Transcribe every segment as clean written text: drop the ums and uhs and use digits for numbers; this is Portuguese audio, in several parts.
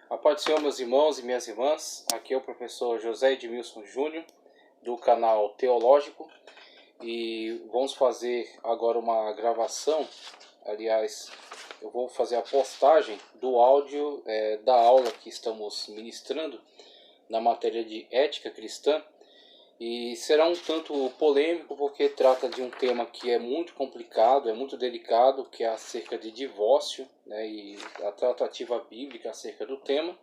A paz do Senhor, meus irmãos e minhas irmãs. Aqui é o professor José Edmilson Júnior, do canal Teológico. E vamos fazer agora uma gravação. Aliás, eu vou fazer a postagem do áudio da aula que estamos ministrando na matéria de ética cristã. E será um tanto polêmico porque trata de um tema que é muito complicado, é muito delicado, que é acerca de divórcio, né, e a tratativa bíblica acerca do tema.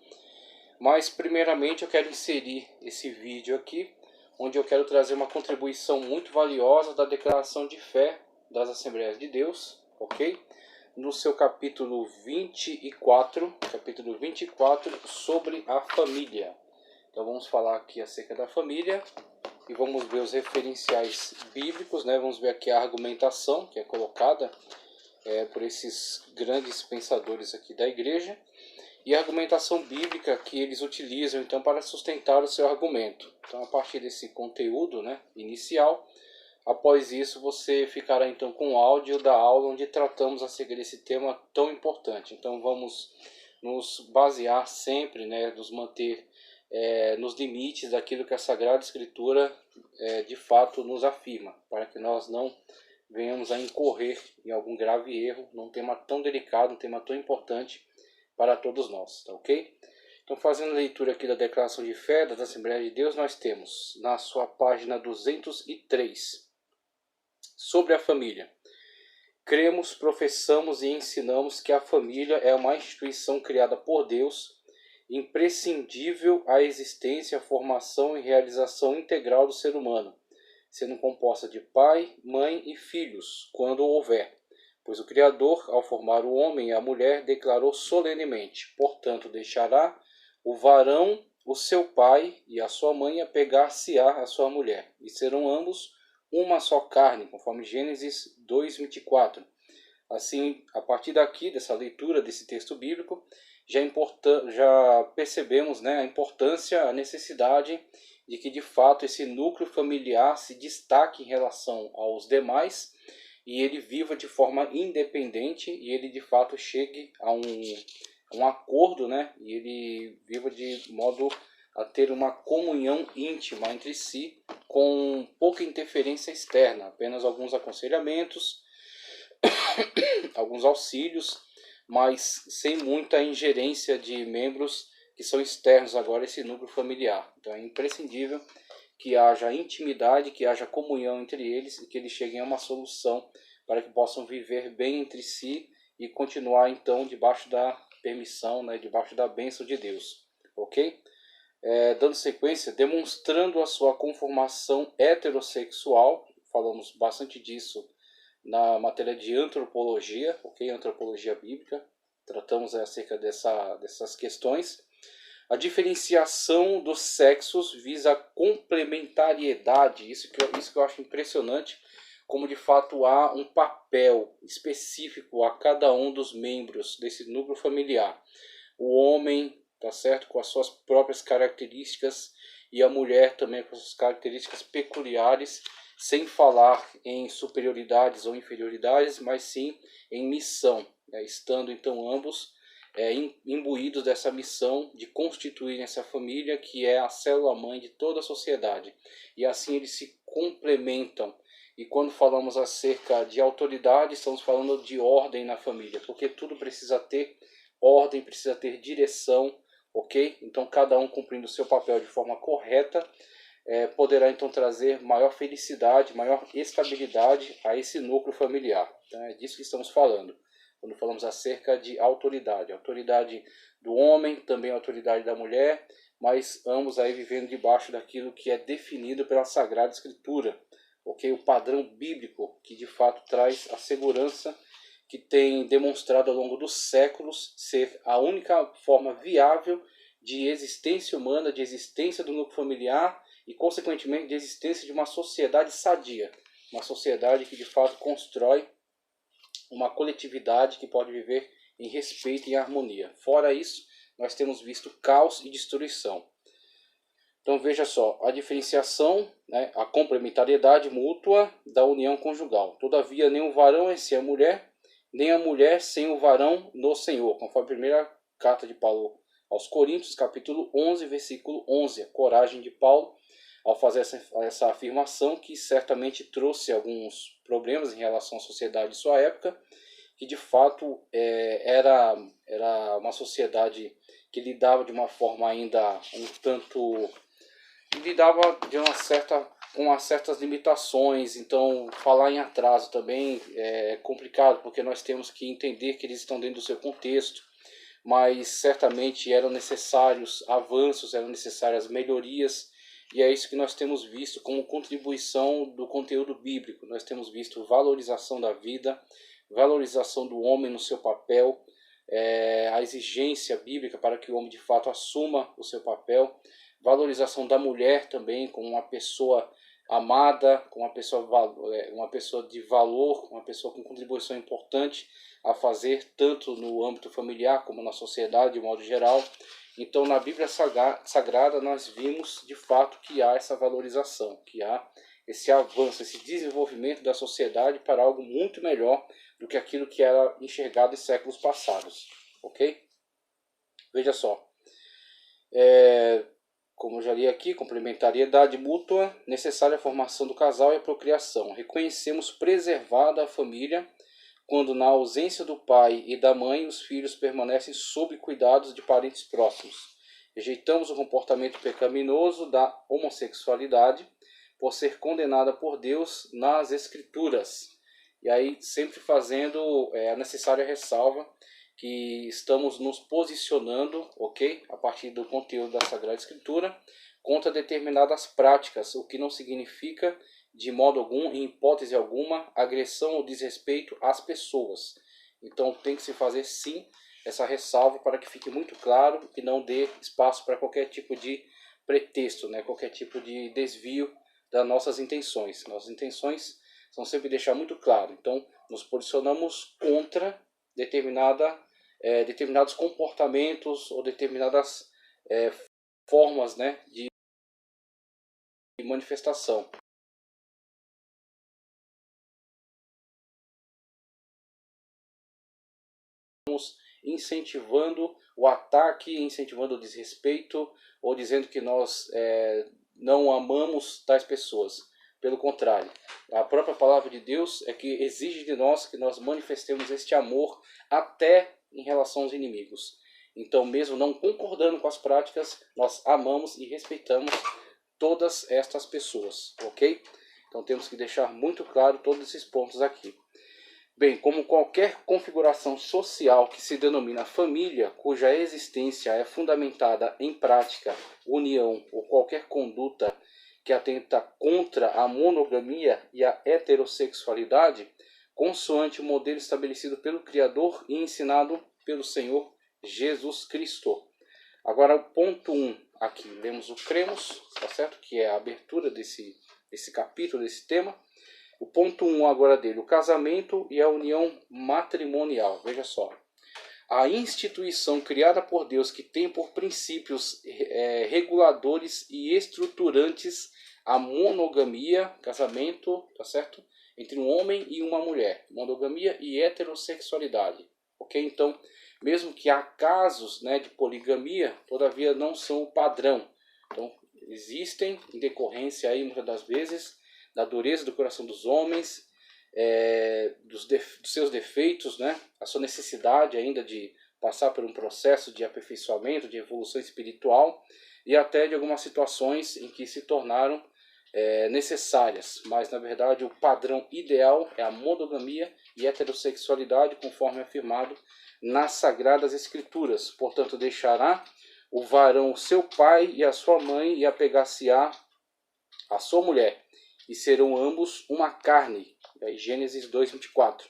Mas primeiramente eu quero inserir esse vídeo aqui, onde eu quero trazer uma contribuição muito valiosa da declaração de fé das Assembleias de Deus, ok? No seu capítulo 24, sobre a família. Então vamos falar aqui acerca da família e vamos ver os referenciais bíblicos, né? Vamos ver aqui a argumentação que é colocada por esses grandes pensadores aqui da igreja e a argumentação bíblica que eles utilizam então para sustentar o seu argumento. Então, a partir desse conteúdo, né, inicial, após isso você ficará então com o áudio da aula onde tratamos acerca desse tema tão importante. Então vamos nos basear sempre, né, nos manter nos limites daquilo que a Sagrada Escritura de fato nos afirma, para que nós não venhamos a incorrer em algum grave erro num tema tão delicado, um tema tão importante para todos nós, tá ok? Então, fazendo a leitura aqui da declaração de fé das Assembleias de Deus, nós temos na sua página 203, sobre a família. Cremos, professamos e ensinamos que a família é uma instituição criada por Deus, imprescindível à existência, formação e realização integral do ser humano, sendo composta de pai, mãe e filhos, quando houver. Pois o Criador, ao formar o homem e a mulher, declarou solenemente: portanto, deixará o varão o seu pai e a sua mãe apegar-se-á à sua mulher, e serão ambos uma só carne, conforme Gênesis 2:24. Assim, a partir daqui, dessa leitura desse texto bíblico, já percebemos, né, a importância, a necessidade de que de fato esse núcleo familiar se destaque em relação aos demais e ele viva de forma independente e ele de fato chegue a um acordo, né, e ele viva de modo a ter uma comunhão íntima entre si com pouca interferência externa, apenas alguns aconselhamentos, alguns auxílios, mas sem muita ingerência de membros que são externos agora a esse núcleo familiar. Então é imprescindível que haja intimidade, que haja comunhão entre eles e que eles cheguem a uma solução para que possam viver bem entre si e continuar então debaixo da permissão, né, debaixo da bênção de Deus, ok? Dando sequência, demonstrando a sua conformação heterossexual, falamos bastante disso na matéria de antropologia, ok? Antropologia bíblica, tratamos acerca dessas questões. A diferenciação dos sexos visa a complementariedade, isso que eu acho impressionante, como de fato há um papel específico a cada um dos membros desse núcleo familiar. O homem, tá certo, com as suas próprias características e a mulher também com as suas características peculiares, sem falar em superioridades ou inferioridades, mas sim em missão, né? Estando então ambos imbuídos dessa missão de constituir essa família que é a célula-mãe de toda a sociedade. E assim eles se complementam. E quando falamos acerca de autoridade, estamos falando de ordem na família, porque tudo precisa ter ordem, precisa ter direção, ok? Então cada um cumprindo o seu papel de forma correta, poderá então trazer maior felicidade, maior estabilidade a esse núcleo familiar. Então é disso que estamos falando, quando falamos acerca de autoridade. Autoridade do homem, também a autoridade da mulher, mas ambos aí vivendo debaixo daquilo que é definido pela Sagrada Escritura, ok? O padrão bíblico que de fato traz a segurança que tem demonstrado ao longo dos séculos ser a única forma viável de existência humana, de existência do núcleo familiar e, consequentemente, de existência de uma sociedade sadia. Uma sociedade que, de fato, constrói uma coletividade que pode viver em respeito e em harmonia. Fora isso, nós temos visto caos e destruição. Então, veja só, a diferenciação, né, a complementariedade mútua da união conjugal. Todavia, nem o varão é sem a mulher, nem a mulher sem o varão no Senhor, conforme a primeira carta de Paulo aos Coríntios, capítulo 11, versículo 11. A coragem de Paulo ao fazer essa afirmação, que certamente trouxe alguns problemas em relação à sociedade de sua época, que de fato era uma sociedade que lidava de uma forma ainda um tanto... lidava de com certas limitações. Então falar em atraso também é complicado, porque nós temos que entender que eles estão dentro do seu contexto, mas certamente eram necessários avanços, eram necessárias melhorias, e é isso que nós temos visto como contribuição do conteúdo bíblico. Nós temos visto valorização da vida, valorização do homem no seu papel, a exigência bíblica para que o homem de fato assuma o seu papel, valorização da mulher também como uma pessoa amada, como uma pessoa de valor, uma pessoa com contribuição importante a fazer, tanto no âmbito familiar como na sociedade de modo geral. Então na Bíblia Sagrada nós vimos de fato que há essa valorização, que há esse avanço, esse desenvolvimento da sociedade para algo muito melhor do que aquilo que era enxergado em séculos passados, ok? Veja só, como eu já li aqui, complementariedade mútua, necessária a formação do casal e a procriação. Reconhecemos preservada a família quando na ausência do pai e da mãe os filhos permanecem sob cuidados de parentes próximos. Rejeitamos o comportamento pecaminoso da homossexualidade por ser condenada por Deus nas Escrituras. E aí sempre fazendo a necessária ressalva que estamos nos posicionando, ok? A partir do conteúdo da Sagrada Escritura, contra determinadas práticas, o que não significa de modo algum, em hipótese alguma, agressão ou desrespeito às pessoas. Então tem que se fazer sim essa ressalva para que fique muito claro e não dê espaço para qualquer tipo de pretexto, né? Qualquer tipo de desvio das nossas intenções. Nossas intenções são sempre deixar muito claro. Então nos posicionamos contra determinados comportamentos ou determinadas formas, né, de manifestação. Incentivando o ataque, incentivando o desrespeito, ou dizendo que nós não amamos tais pessoas. Pelo contrário, a própria palavra de Deus é que exige de nós que nós manifestemos este amor até em relação aos inimigos. Então, mesmo não concordando com as práticas, nós amamos e respeitamos todas estas pessoas, ok? Então temos que deixar muito claro todos esses pontos aqui. Bem, como qualquer configuração social que se denomina família, cuja existência é fundamentada em prática, união ou qualquer conduta que atenta contra a monogamia e a heterossexualidade, consoante o modelo estabelecido pelo Criador e ensinado pelo Senhor Jesus Cristo. Agora, o ponto 1, aqui lemos o cremos, tá certo? Que é a abertura desse capítulo, desse tema. O ponto 1 agora dele, o casamento e a união matrimonial. Veja só. A instituição criada por Deus que tem por princípios reguladores e estruturantes a monogamia, casamento, tá certo? Entre um homem e uma mulher. Monogamia e heterossexualidade. Ok? Então, mesmo que há casos, né, de poligamia, todavia não são o padrão. Então, existem em decorrência aí, muitas das vezes, da dureza do coração dos homens, dos seus defeitos, né? A sua necessidade ainda de passar por um processo de aperfeiçoamento, de evolução espiritual, e até de algumas situações em que se tornaram necessárias. Mas, na verdade, o padrão ideal é a monogamia e heterossexualidade, conforme afirmado nas Sagradas Escrituras. Portanto, deixará o varão seu pai e a sua mãe e apegar-se-á a sua mulher, e serão ambos uma carne. Gênesis 2:24.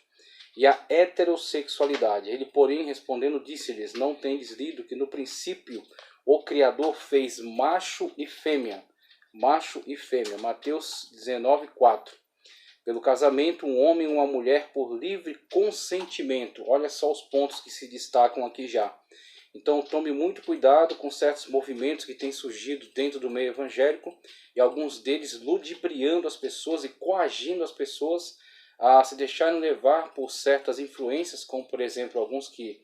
E a heterossexualidade. Ele, porém, respondendo, disse-lhes: não tendes lido que no princípio o Criador fez macho e fêmea? Macho e fêmea. Mateus 19:4. Pelo casamento, um homem e uma mulher por livre consentimento. Olha só os pontos que se destacam aqui já. Então tome muito cuidado com certos movimentos que têm surgido dentro do meio evangélico, e alguns deles ludibriando as pessoas e coagindo as pessoas a se deixarem levar por certas influências, como por exemplo alguns que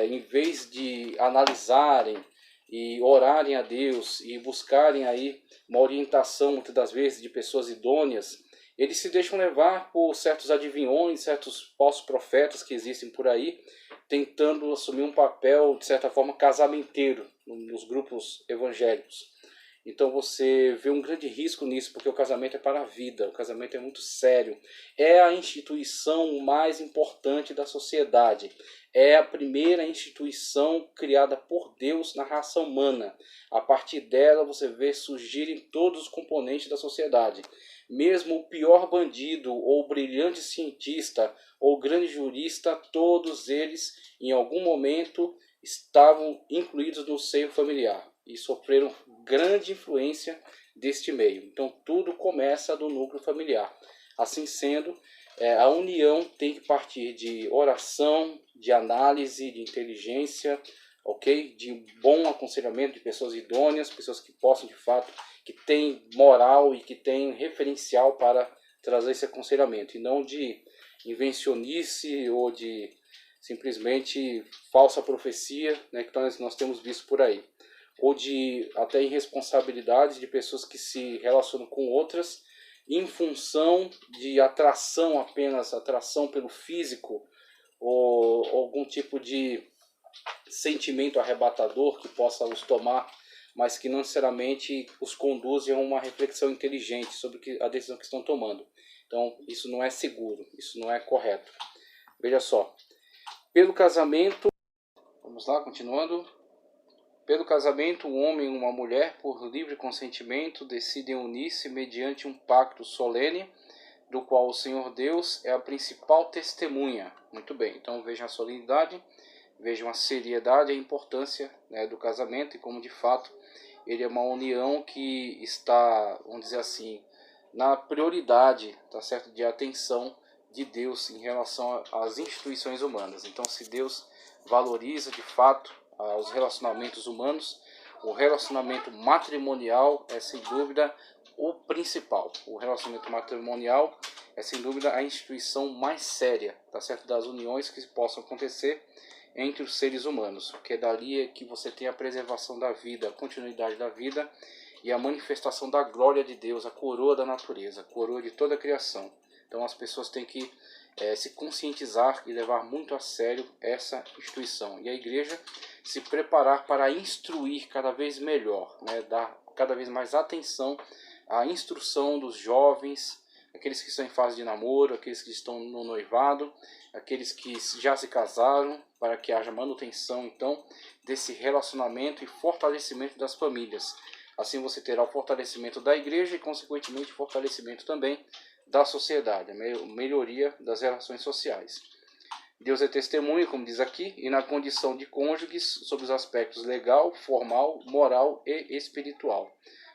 em vez de analisarem e orarem a Deus e buscarem aí uma orientação, muitas das vezes, de pessoas idôneas, eles se deixam levar por certos adivinhões, certos falsos profetas que existem por aí, tentando assumir um papel, de certa forma, casamenteiro nos grupos evangélicos. Então você vê um grande risco nisso, porque o casamento é para a vida, o casamento é muito sério. É a instituição mais importante da sociedade. É a primeira instituição criada por Deus na raça humana. A partir dela você vê surgirem todos os componentes da sociedade. Mesmo o pior bandido, ou o brilhante cientista, ou o grande jurista, todos eles, em algum momento, estavam incluídos no seio familiar e sofreram grande influência deste meio. Então tudo começa do núcleo familiar. Assim sendo, a união tem que partir de oração, de análise, de inteligência, ok? De bom aconselhamento de pessoas idôneas, pessoas que possam de fato, que têm moral e que têm referencial para trazer esse aconselhamento, e não de invencionice ou de simplesmente falsa profecia, né, que nós temos visto por aí, ou de até irresponsabilidades de pessoas que se relacionam com outras em função de atração, apenas atração pelo físico, ou algum tipo de sentimento arrebatador que possa os tomar, mas que não necessariamente os conduzem a uma reflexão inteligente sobre a decisão que estão tomando. Então isso não é seguro, isso não é correto. Veja só, pelo casamento, vamos lá, continuando. Pelo casamento, um homem e uma mulher, por livre consentimento, decidem unir-se mediante um pacto solene, do qual o Senhor Deus é a principal testemunha. Muito bem, então vejam a solenidade, vejam a seriedade e a importância, né, do casamento e como de fato ele é uma união que está, vamos dizer assim, na prioridade, tá certo, de atenção de Deus em relação às instituições humanas. Então, se Deus valoriza de fato os relacionamentos humanos, o relacionamento matrimonial é sem dúvida o principal. O relacionamento matrimonial é sem dúvida a instituição mais séria, tá certo, das uniões que possam acontecer entre os seres humanos, porque dali é que você tem a preservação da vida, a continuidade da vida e a manifestação da glória de Deus, a coroa da natureza, a coroa de toda a criação. Então as pessoas têm que se conscientizar e levar muito a sério essa instituição. E a igreja se preparar para instruir cada vez melhor, né? Dar cada vez mais atenção à instrução dos jovens, aqueles que estão em fase de namoro, aqueles que estão no noivado, aqueles que já se casaram, para que haja manutenção então desse relacionamento e fortalecimento das famílias. Assim você terá o fortalecimento da igreja e consequentemente o fortalecimento também da sociedade, a melhoria das relações sociais. Deus é testemunha, como diz aqui, e na condição de cônjuges sobre os aspectos legal, formal, moral e espiritual.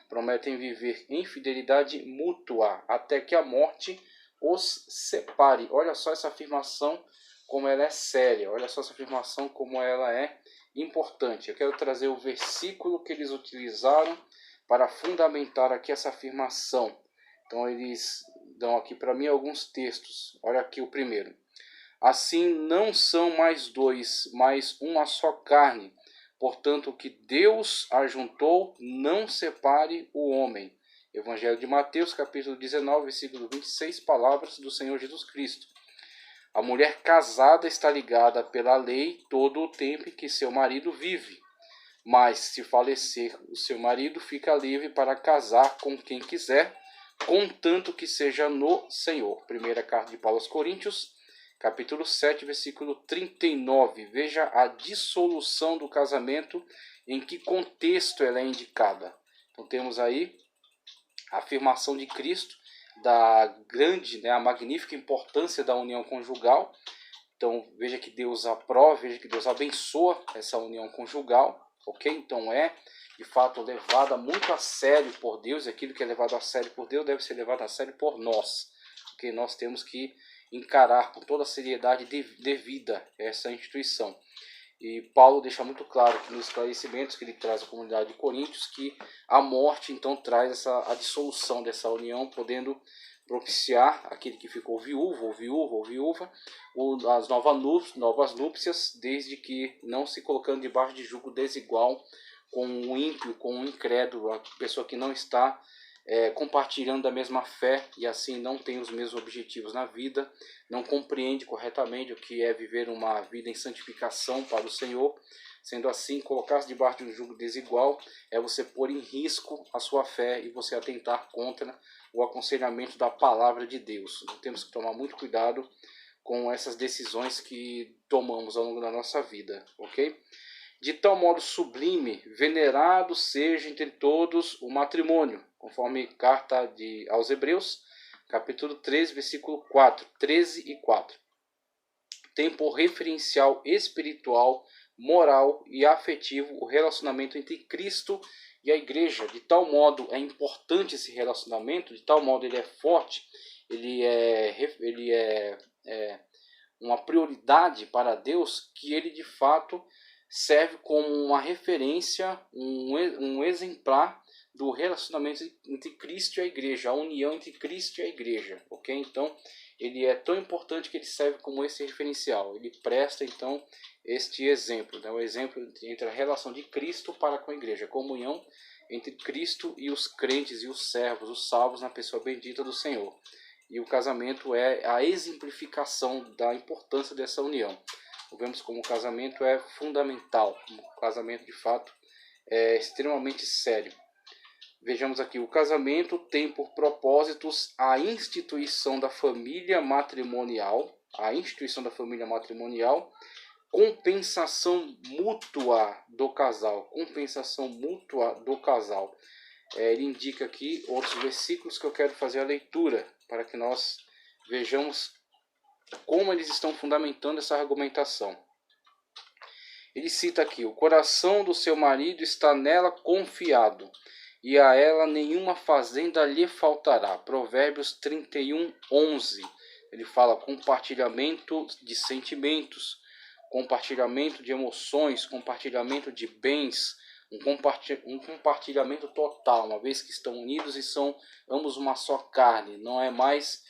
Prometem viver em fidelidade mútua até que a morte os separe. Olha só essa afirmação como ela é séria, olha só essa afirmação como ela é importante. Eu quero trazer o versículo que eles utilizaram para fundamentar aqui essa afirmação. Então eles dão aqui para mim alguns textos. Olha aqui o primeiro. Assim não são mais dois, mas uma só carne. Portanto, o que Deus ajuntou, não separe o homem. Evangelho de Mateus, capítulo 19, versículo 26, palavras do Senhor Jesus Cristo. A mulher casada está ligada pela lei todo o tempo em que seu marido vive. Mas, se falecer o seu marido, fica livre para casar com quem quiser, contanto que seja no Senhor. Primeira carta de Paulo aos Coríntios, capítulo 7, versículo 39. Veja a dissolução do casamento, em que contexto ela é indicada. Então temos aí a afirmação de Cristo da grande, né, a magnífica importância da união conjugal. Então veja que Deus aprova, veja que Deus abençoa essa união conjugal, ok? Então é de fato levada muito a sério por Deus, e aquilo que é levado a sério por Deus deve ser levado a sério por nós, porque nós temos que encarar com toda a seriedade devida essa instituição. E Paulo deixa muito claro que nos esclarecimentos que ele traz à comunidade de Coríntios, que a morte então traz a dissolução dessa união, podendo propiciar aquele que ficou viúvo, ou viúva, as novas núpcias, desde que não se colocando debaixo de jugo desigual com o ímpio, com o incrédulo, a pessoa que não está compartilhando da mesma fé e assim não tem os mesmos objetivos na vida, não compreende corretamente o que é viver uma vida em santificação para o Senhor. Sendo assim, colocar-se debaixo de um jugo desigual é você pôr em risco a sua fé e você atentar contra o aconselhamento da palavra de Deus. Então, temos que tomar muito cuidado com essas decisões que tomamos ao longo da nossa vida, ok? De tal modo sublime, venerado seja entre todos o matrimônio, conforme carta aos Hebreus, capítulo 13, versículo 4, 13 e 4. Tem por referencial espiritual, moral e afetivo o relacionamento entre Cristo e a igreja. De tal modo é importante esse relacionamento, de tal modo ele é forte, ele é uma prioridade para Deus, que ele de fato serve como uma referência, um exemplar do relacionamento entre Cristo e a igreja, a união entre Cristo e a igreja, ok? Então, ele é tão importante que ele serve como esse referencial, ele presta então este exemplo, né? O exemplo entre a relação de Cristo para com a igreja, a comunhão entre Cristo e os crentes e os servos, os salvos na pessoa bendita do Senhor. E o casamento é a exemplificação da importância dessa união. Vemos como o casamento é fundamental, o casamento de fato é extremamente sério. Vejamos aqui, o casamento tem por propósitos a instituição da família matrimonial, compensação mútua do casal, ele indica aqui outros versículos que eu quero fazer a leitura, para que nós vejamos como eles estão fundamentando essa argumentação. Ele cita aqui, o coração do seu marido está nela confiado, e a ela nenhuma fazenda lhe faltará. Provérbios 31, 11. Ele fala compartilhamento de sentimentos, compartilhamento de emoções, compartilhamento de bens, um compartilhamento total, uma vez que estão unidos e são ambos uma só carne. Não é mais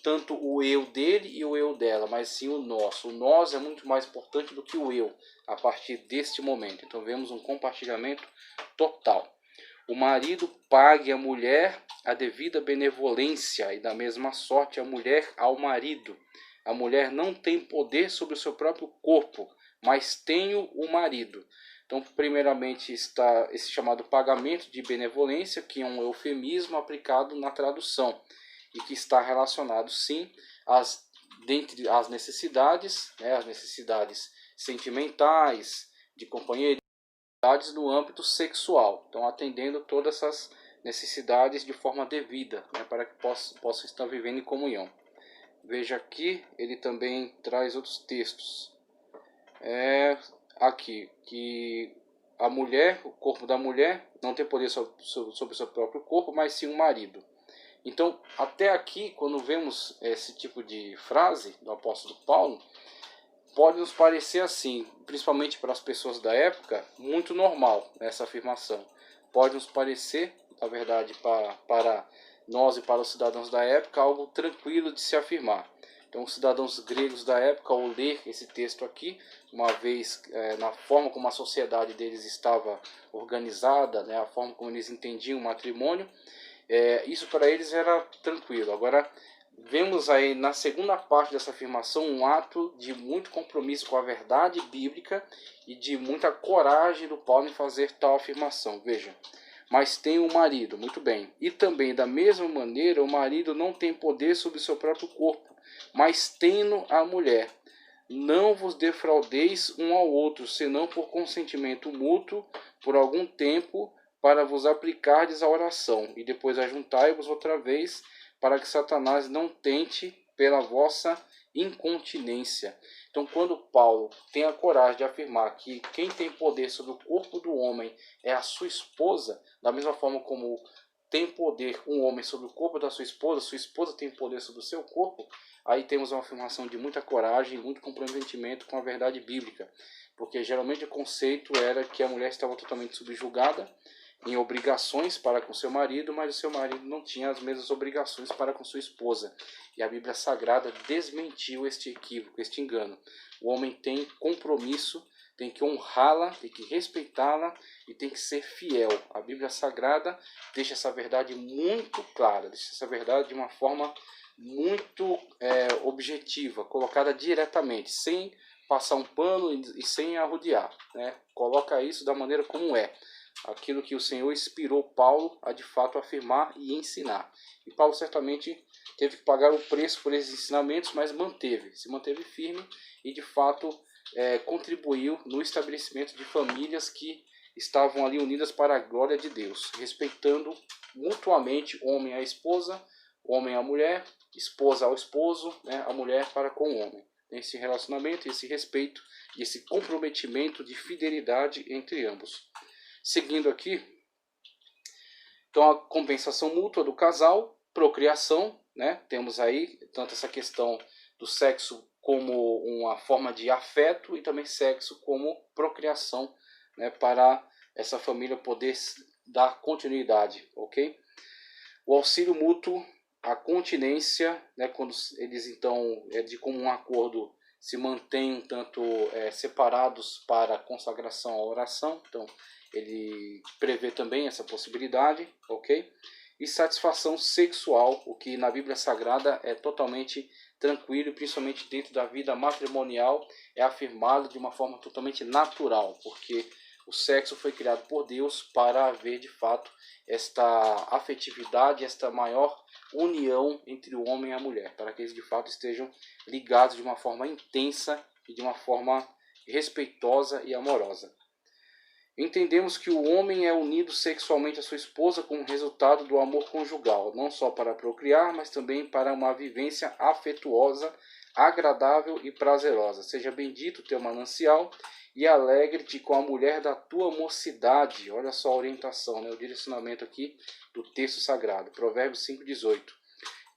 tanto o eu dele e o eu dela, mas sim o nosso. O nós é muito mais importante do que o eu a partir deste momento. Então vemos um compartilhamento total. O marido pague à mulher a devida benevolência e da mesma sorte a mulher ao marido. A mulher não tem poder sobre o seu próprio corpo, mas tem o marido. Então, primeiramente está esse chamado pagamento de benevolência, que é um eufemismo aplicado na tradução e que está relacionado, sim, dentre as necessidades, né, as necessidades sentimentais, de companheirismo, no âmbito sexual. Então, atendendo todas essas necessidades de forma devida, né, para que possam estar vivendo em comunhão. Veja aqui, ele também traz outros textos. Aqui, que a mulher, o corpo da mulher, não tem poder sobre o seu próprio corpo, mas sim o marido. Então, até aqui, quando vemos esse tipo de frase do apóstolo Paulo, pode nos parecer assim, principalmente para as pessoas da época, muito normal essa afirmação. Pode nos parecer, na verdade, para nós e para os cidadãos da época, algo tranquilo de se afirmar. Então, os cidadãos gregos da época, ao ler esse texto aqui, uma vez na forma como a sociedade deles estava organizada, né, a forma como eles entendiam o matrimônio, isso para eles era tranquilo. Agora, vemos aí na segunda parte dessa afirmação um ato de muito compromisso com a verdade bíblica e de muita coragem do Paulo em fazer tal afirmação. Veja, mas tem o marido, muito bem. E também da mesma maneira o marido não tem poder sobre o seu próprio corpo, mas tem-no a mulher. Não vos defraudeis um ao outro, senão por consentimento mútuo, por algum tempo, para vos aplicardes à oração, e depois ajuntai-vos outra vez, para que Satanás não tente pela vossa incontinência. Então, quando Paulo tem a coragem de afirmar que quem tem poder sobre o corpo do homem é a sua esposa, da mesma forma como tem poder um homem sobre o corpo da sua esposa tem poder sobre o seu corpo, aí temos uma afirmação de muita coragem, muito comprometimento com a verdade bíblica. Porque geralmente o conceito era que a mulher estava totalmente subjugada em obrigações para com seu marido, mas o seu marido não tinha as mesmas obrigações para com sua esposa. E a Bíblia Sagrada desmentiu este equívoco, este engano. O homem tem compromisso, tem que honrá-la, tem que respeitá-la e tem que ser fiel. A Bíblia Sagrada deixa essa verdade muito clara, deixa essa verdade de uma forma muito objetiva, colocada diretamente, sem passar um pano e sem arrodear, né? Coloca isso da maneira como é. Aquilo que o Senhor inspirou Paulo a de fato afirmar e ensinar. E Paulo certamente teve que pagar o preço por esses ensinamentos, mas se manteve firme e de fato contribuiu no estabelecimento de famílias que estavam ali unidas para a glória de Deus, respeitando mutuamente homem à esposa, homem à mulher, esposa ao esposo, né, a mulher para com o homem. Esse relacionamento, esse respeito e esse comprometimento de fidelidade entre ambos. Seguindo aqui, então a compensação mútua do casal, procriação, né? Temos aí tanto essa questão do sexo como uma forma de afeto e também sexo como procriação, né? Para essa família poder dar continuidade, ok? O auxílio mútuo, a continência, né? Quando eles então de comum acordo se mantêm tanto separados para a consagração à oração, então ele prevê também essa possibilidade, ok? E satisfação sexual, o que na Bíblia Sagrada é totalmente tranquilo, principalmente dentro da vida matrimonial, é afirmado de uma forma totalmente natural, porque o sexo foi criado por Deus para haver de fato esta afetividade, esta maior união entre o homem e a mulher, para que eles de fato estejam ligados de uma forma intensa e de uma forma respeitosa e amorosa. Entendemos que o homem é unido sexualmente à sua esposa como resultado do amor conjugal, não só para procriar, mas também para uma vivência afetuosa, agradável e prazerosa. Seja bendito teu manancial e alegre-te com a mulher da tua mocidade. Olha só a orientação, né? O direcionamento aqui do texto sagrado, Provérbios 5,18.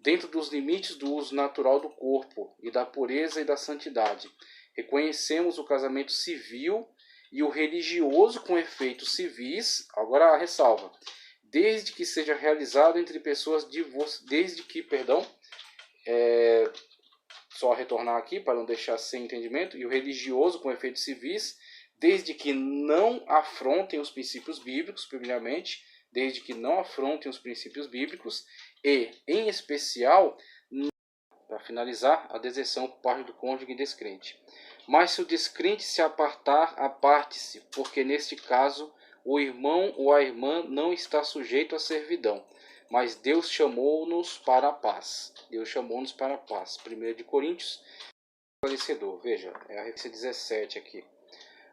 Dentro dos limites do uso natural do corpo e da pureza e da santidade, reconhecemos o casamento civil e o religioso com efeitos civis, agora a ressalva, desde que seja realizado entre pessoas só retornar aqui para não deixar sem entendimento, e o religioso com efeitos civis, desde que não afrontem os princípios bíblicos, primeiramente, desde que não afrontem os princípios bíblicos, e, em especial, para finalizar, a deserção por parte do cônjuge descrente. Mas se o descrente se apartar, aparte-se, porque neste caso o irmão ou a irmã não está sujeito à servidão, mas Deus chamou-nos para a paz. Deus chamou-nos para a paz. 1 Coríntios, esclarecedor. Veja, é a referência 17 aqui.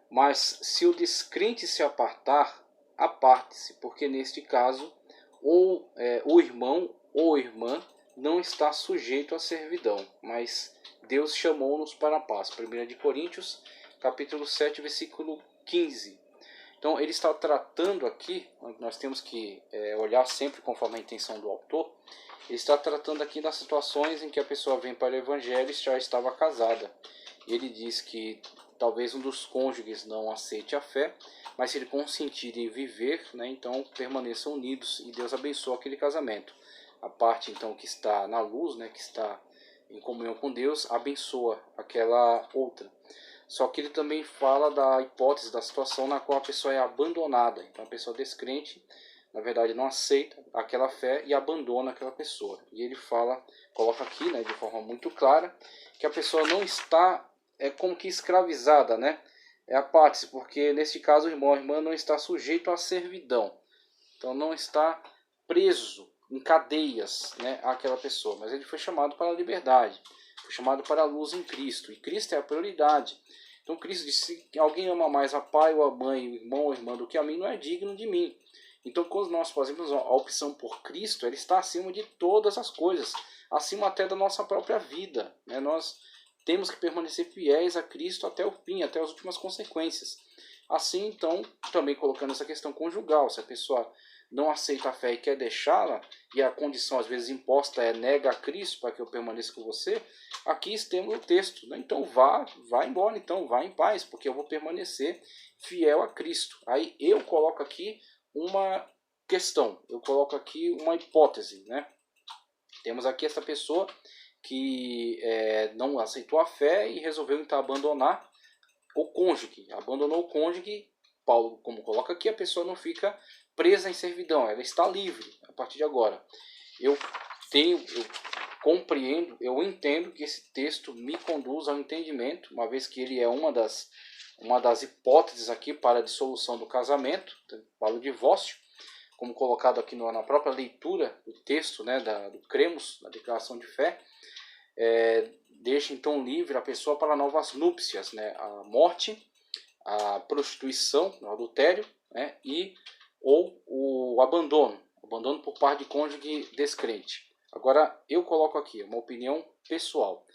Mas se o descrente se apartar, aparte-se, porque neste caso o irmão ou irmã não está sujeito à servidão, mas Deus chamou-nos para a paz. 1 Coríntios, capítulo 7, versículo 15. Então ele está tratando aqui, nós temos que olhar sempre conforme a intenção do autor, ele está tratando aqui das situações em que a pessoa vem para o evangelho e já estava casada. E ele diz que talvez um dos cônjuges não aceite a fé, mas se ele consentir em viver, né, então permaneçam unidos e Deus abençoa aquele casamento. A parte então que está na luz, né, que está em comunhão com Deus, abençoa aquela outra. Só que ele também fala da hipótese, da situação na qual a pessoa é abandonada. Então a pessoa descrente, na verdade, não aceita aquela fé e abandona aquela pessoa. E ele coloca aqui, né, de forma muito clara, que a pessoa não está como que escravizada, né? É a parte, porque neste caso o irmão ou a irmã não está sujeito à servidão. Então não está preso em cadeias, né, àquela pessoa. Mas ele foi chamado para a liberdade. Foi chamado para a luz em Cristo. E Cristo é a prioridade. Então Cristo disse, se alguém ama mais a pai ou a mãe, o irmão ou a irmã do que a mim, não é digno de mim. Então quando nós fazemos a opção por Cristo, ele está acima de todas as coisas. Acima até da nossa própria vida, né? Nós temos que permanecer fiéis a Cristo até o fim, até as últimas consequências. Assim, então, também colocando essa questão conjugal, se a pessoa não aceita a fé e quer deixá-la, e a condição às vezes imposta é nega a Cristo para que eu permaneça com você, aqui temos o texto, né? Então vá embora, então vá em paz, porque eu vou permanecer fiel a Cristo. Aí eu coloco aqui uma questão, eu coloco aqui uma hipótese, né? Temos aqui essa pessoa que não aceitou a fé e resolveu então abandonar o cônjuge. Abandonou o cônjuge, Paulo, como coloca aqui, a pessoa não fica presa em servidão, ela está livre a partir de agora. Eu compreendo, eu entendo que esse texto me conduz ao entendimento, uma vez que ele é uma das hipóteses aqui para a dissolução do casamento, para o divórcio, como colocado aqui na própria leitura do texto, né, do cremos, da declaração de fé, deixa então livre a pessoa para novas núpcias, né, a morte, a prostituição, o adultério, né, ou o abandono por parte de cônjuge descrente. Agora, eu coloco aqui uma opinião pessoal.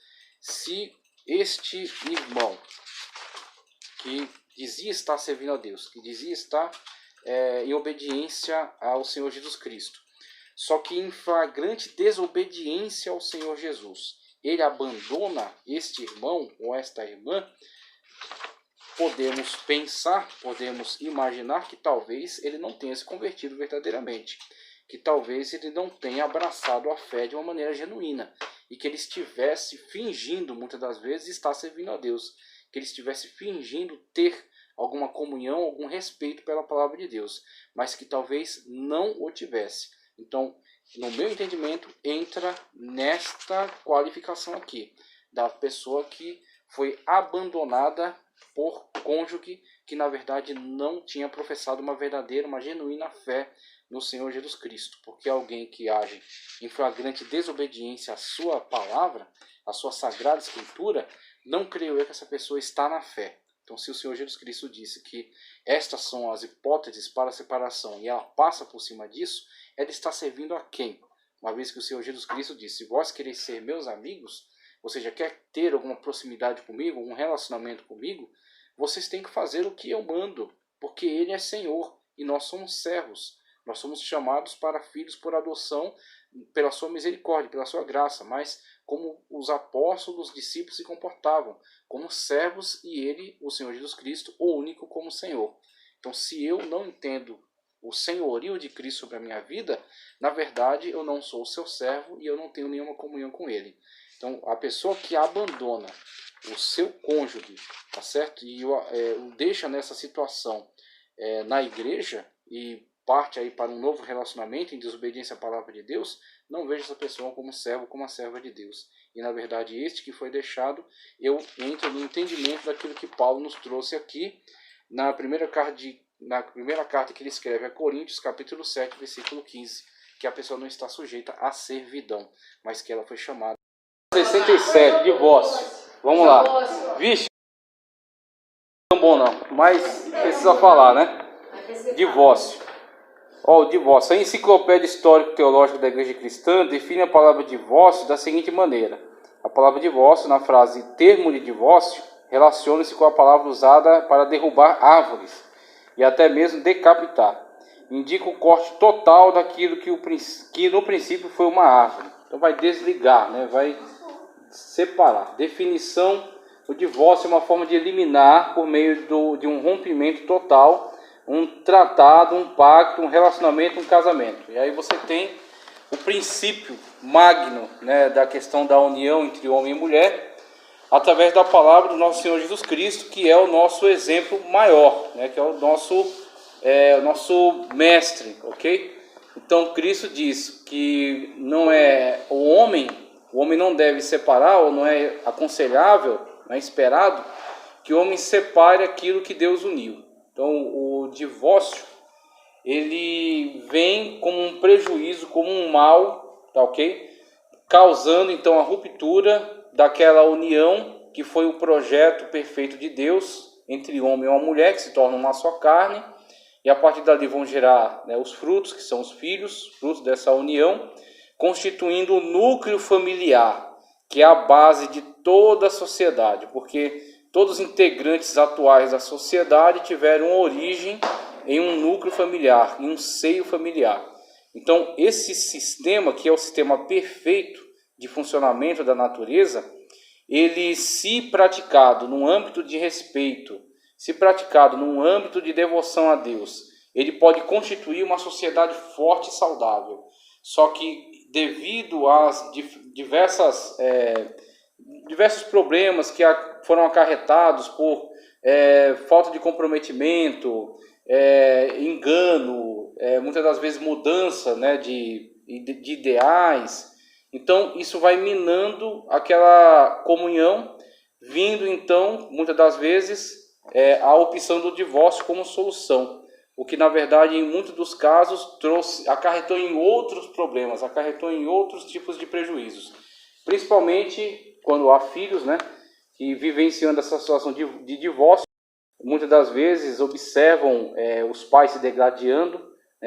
Se este irmão que dizia estar servindo a Deus, que dizia estar em obediência ao Senhor Jesus Cristo, só que em flagrante desobediência ao Senhor Jesus, ele abandona este irmão ou esta irmã, podemos pensar, podemos imaginar que talvez ele não tenha se convertido verdadeiramente, que talvez ele não tenha abraçado a fé de uma maneira genuína, e que ele estivesse fingindo, muitas das vezes, estar servindo a Deus, que ele estivesse fingindo ter alguma comunhão, algum respeito pela palavra de Deus, mas que talvez não o tivesse. Então, no meu entendimento, entra nesta qualificação aqui, da pessoa que foi abandonada por cônjuge que na verdade não tinha professado uma verdadeira, uma genuína fé no Senhor Jesus Cristo. Porque alguém que age em flagrante desobediência à sua palavra, à sua sagrada escritura, não creio eu que essa pessoa está na fé. Então, se o Senhor Jesus Cristo disse que estas são as hipóteses para a separação e ela passa por cima disso, ela está servindo a quem? Uma vez que o Senhor Jesus Cristo disse: se vós quereis ser meus amigos, ou seja, quer ter alguma proximidade comigo, um relacionamento comigo, vocês têm que fazer o que eu mando, porque Ele é Senhor e nós somos servos. Nós somos chamados para filhos por adoção, pela sua misericórdia, pela sua graça, mas como os apóstolos, os discípulos se comportavam, como servos, e Ele, o Senhor Jesus Cristo, o único como Senhor. Então, se eu não entendo o senhorio de Cristo sobre a minha vida, na verdade eu não sou o seu servo e eu não tenho nenhuma comunhão com Ele. Então, a pessoa que abandona o seu cônjuge, tá certo? E o deixa nessa situação na igreja e parte aí para um novo relacionamento em desobediência à palavra de Deus, não vejo essa pessoa como servo, como a serva de Deus. E na verdade este que foi deixado, eu entro no entendimento daquilo que Paulo nos trouxe aqui na primeira carta que ele escreve a Coríntios, capítulo 7, versículo 15, que a pessoa não está sujeita à servidão, mas que ela foi chamada. 67, divórcio. Vamos lá. Vixe, não é bom não, mas precisa falar, né? Divórcio. O divórcio. A Enciclopédia Histórico-Teológica da Igreja Cristã define a palavra divórcio da seguinte maneira. A palavra divórcio, na frase termo de divórcio, relaciona-se com a palavra usada para derrubar árvores e até mesmo decapitar. Indica o corte total daquilo que no princípio foi uma árvore. Então vai desligar, né? Vai separar. Definição: o divórcio é uma forma de eliminar por meio de um rompimento total, um tratado, um pacto, um relacionamento, um casamento. E aí você tem o princípio magno, né, da questão da união entre homem e mulher, através da palavra do nosso Senhor Jesus Cristo, que é o nosso exemplo maior, né, que é o nosso mestre, ok? Então Cristo diz que não é o homem não deve separar, ou não é aconselhável, não é esperado que o homem separe aquilo que Deus uniu. Então o divórcio, ele vem como um prejuízo, como um mal, tá ok? Causando então a ruptura daquela união que foi o projeto perfeito de Deus entre homem e uma mulher, que se torna uma só carne, e a partir dali vão gerar, né, os frutos, que são os filhos, frutos dessa união, constituindo o núcleo familiar, que é a base de toda a sociedade, porque todos os integrantes atuais da sociedade tiveram origem em um núcleo familiar, em um seio familiar. Então, esse sistema, que é o sistema perfeito de funcionamento da natureza, ele, se praticado num âmbito de respeito, se praticado num âmbito de devoção a Deus, ele pode constituir uma sociedade forte e saudável. Só que devido às diversos problemas que foram acarretados por falta de comprometimento, engano, muitas das vezes mudança, né, de ideais, então isso vai minando aquela comunhão, vindo então muitas das vezes a opção do divórcio como solução, o que na verdade em muitos dos casos acarretou em outros problemas, acarretou em outros tipos de prejuízos, principalmente quando há filhos, né, que vivenciando essa situação de divórcio, muitas das vezes observam os pais se degradando,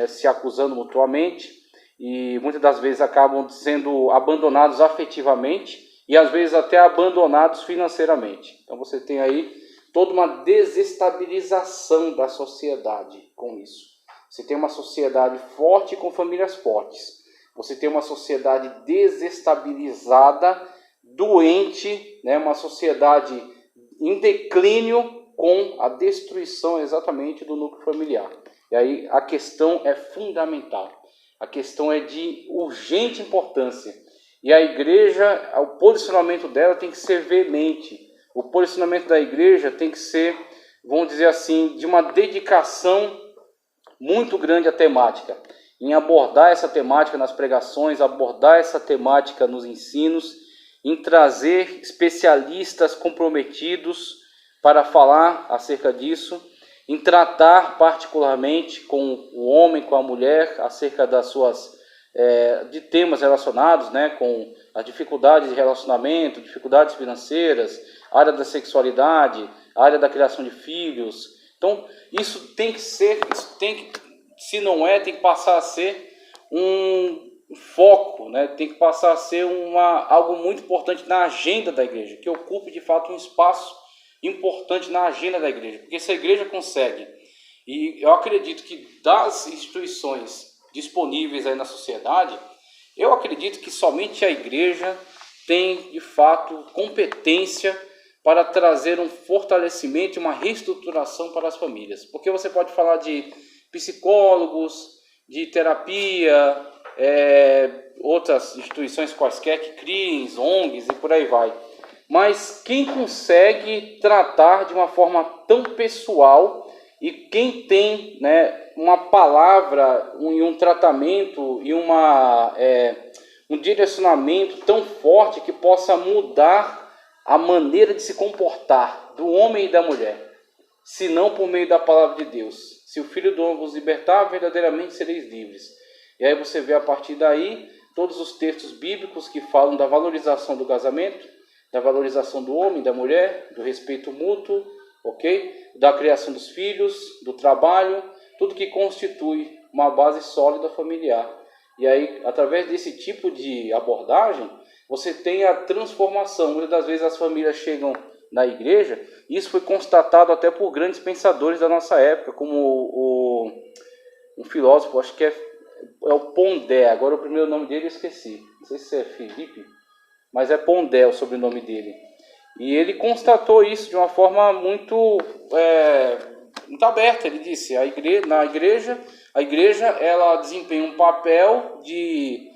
se acusando mutuamente, e muitas das vezes acabam sendo abandonados afetivamente e às vezes até abandonados financeiramente. Então você tem aí toda uma desestabilização da sociedade com isso. Você tem uma sociedade forte com famílias fortes. Você tem uma sociedade desestabilizada, doente, né? Uma sociedade em declínio com a destruição exatamente do núcleo familiar. E aí a questão é fundamental. A questão é de urgente importância. E a igreja, o posicionamento dela tem que ser veemente. O posicionamento da igreja tem que ser, vamos dizer assim, de uma dedicação muito grande à temática. Em abordar essa temática nas pregações, abordar essa temática nos ensinos, em trazer especialistas comprometidos para falar acerca disso, em tratar particularmente com o homem, com a mulher, acerca das suas de temas relacionados, né, com as dificuldades de relacionamento, dificuldades financeiras, área da sexualidade, área da criação de filhos. Então, isso tem que ser, se não tem que passar a ser um foco, né? Tem que passar a ser algo muito importante na agenda da igreja, que ocupe de fato um espaço importante na agenda da igreja, porque se a igreja consegue, e eu acredito que das instituições disponíveis aí na sociedade, eu acredito que somente a igreja tem de fato competência para trazer um fortalecimento e uma reestruturação para as famílias, porque você pode falar de psicólogos, de terapia, outras instituições quaisquer que criem, ONGs e por aí vai. Mas quem consegue tratar de uma forma tão pessoal e quem tem, né, uma palavra e um tratamento e um direcionamento tão forte que possa mudar a maneira de se comportar do homem e da mulher, se não por meio da palavra de Deus. Se o Filho do Homem vos libertar, verdadeiramente sereis livres. E aí você vê a partir daí todos os textos bíblicos que falam da valorização do casamento, da valorização do homem, da mulher, do respeito mútuo, ok? Da criação dos filhos, do trabalho, tudo que constitui uma base sólida familiar. E aí, através desse tipo de abordagem, você tem a transformação. Muitas das vezes as famílias chegam na igreja, e isso foi constatado até por grandes pensadores da nossa época, como um filósofo, acho que é o Pondé, agora o primeiro nome dele eu esqueci, não sei se é Felipe, mas é Pondé o sobrenome dele. E ele constatou isso de uma forma muito aberta. Ele disse, a igreja ela desempenha um papel de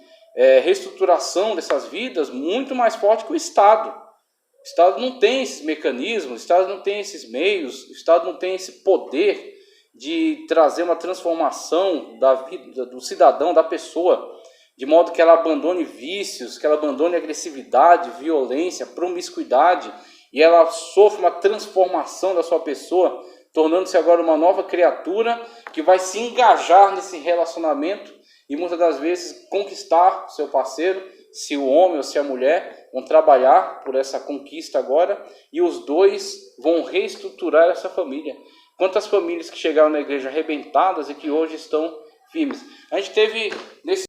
reestruturação dessas vidas muito mais forte que o Estado. O Estado não tem esses mecanismos, o Estado não tem esses meios, o Estado não tem esse poder de trazer uma transformação da vida do cidadão, da pessoa, de modo que ela abandone vícios, que ela abandone agressividade, violência, promiscuidade, e ela sofra uma transformação da sua pessoa, tornando-se agora uma nova criatura que vai se engajar nesse relacionamento e muitas das vezes conquistar seu parceiro, se o homem ou se a mulher vão trabalhar por essa conquista agora, e os dois vão reestruturar essa família. Quantas famílias que chegaram na igreja arrebentadas e que hoje estão firmes. A gente teve, nesse